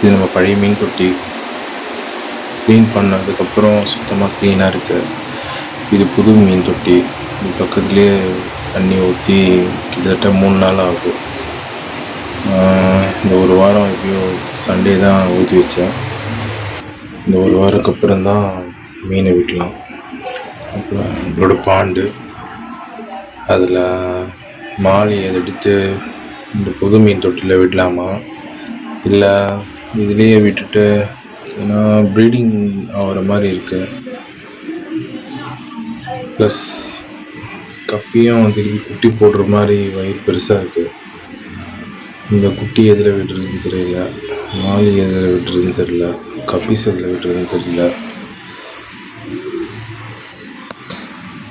இது நம்ம பழைய மீன் தொட்டி. க்ளீன் பண்ணதுக்கப்புறம் சுத்தமாக க்ளீனாக இருக்குது. இது புது மீன் தொட்டி. இது பக்கத்துலேயே தண்ணி ஊற்றி கிட்டத்தட்ட 3 நாள் ஆகுது. இந்த ஒரு வாரம் எப்படியோ சண்டே தான் ஊற்றி வச்சேன். இந்த ஒரு வாரத்துக்கு அப்புறம் தான் மீனை விடலாம். அப்புறம் நம்மளோட பாண்டு அதில் மாலையை எடுத்து இந்த புது மீன் தொட்டியில் விடலாமா, இல்லை இதுலேயே விட்டுட்டு, ஏன்னா ப்ரீடிங் ஆகிற மாதிரி இருக்குது. ப்ளஸ் கப்பியும் திருப்பி குட்டி போடுற மாதிரி வயிறு பெருசாக இருக்குது. இந்த குட்டி எதில் விட்டுறதுன்னு தெரியல, மாலி எதில் விட்டுறதுன்னு தெரியல, கப்பீஸ் எதில் விட்டுறதுன்னு தெரியல.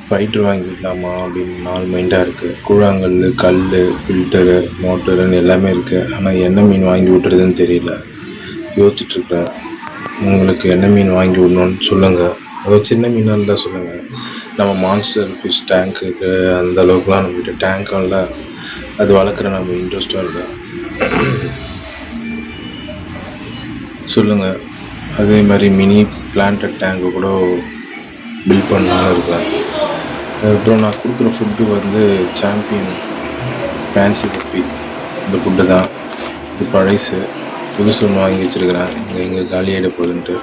ஃபைட்ரு வாங்கி விடலாமா அப்படின்னு 4 மைண்டாக இருக்குது. கூழாங்கல், கல், ஃபில்டரு, மோட்டருன்னு எல்லாமே இருக்குது. ஆனால் என்ன மீன் வாங்கி விட்டுறதுன்னு தெரியல. யோசிச்சுட்ருக்குறேன். உங்களுக்கு என்ன மீன் வாங்கி விடணுன்னு சொல்லுங்கள். அதாவது சின்ன மீனாக இருந்தால் சொல்லுங்கள். நம்ம மான்ஸ்டர் ஃபிஷ் டேங்க்குக்கு அந்த அளவுக்குலாம் நம்மகிட்ட டேங்க்கும் இல்லை, அது வளர்க்குற நம்ம இன்ட்ரெஸ்ட்டும் இல்லை. சொல்லுங்கள். அதே மாதிரி மினி பிளான்டட் டேங்கு கூட பில்ட் பண்ணாலும் இருக்கேன். அதுக்கப்புறம் நான் கொடுக்குற ஃபுட்டு வந்து சாம்பியன் ஃபேன்சி கப்பி. இந்த ஃபுட்டு தான். இது பழைசு. புதுசு ஒன்று வாங்கி வச்சுருக்கிறேன், இங்கே காலியாகிட போகுதுன்ட்டு.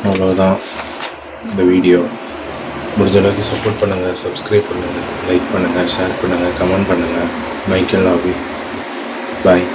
அவ்வளோதான் இந்த வீடியோ. முடிஞ்ச அளவுக்கு சப்போர்ட் பண்ணுங்கள், சப்ஸ்கிரைப் பண்ணுங்கள், லைக் பண்ணுங்கள், ஷேர் பண்ணுங்கள், கமெண்ட் பண்ணுங்கள். மைக்கேல் லாபி. பாய்.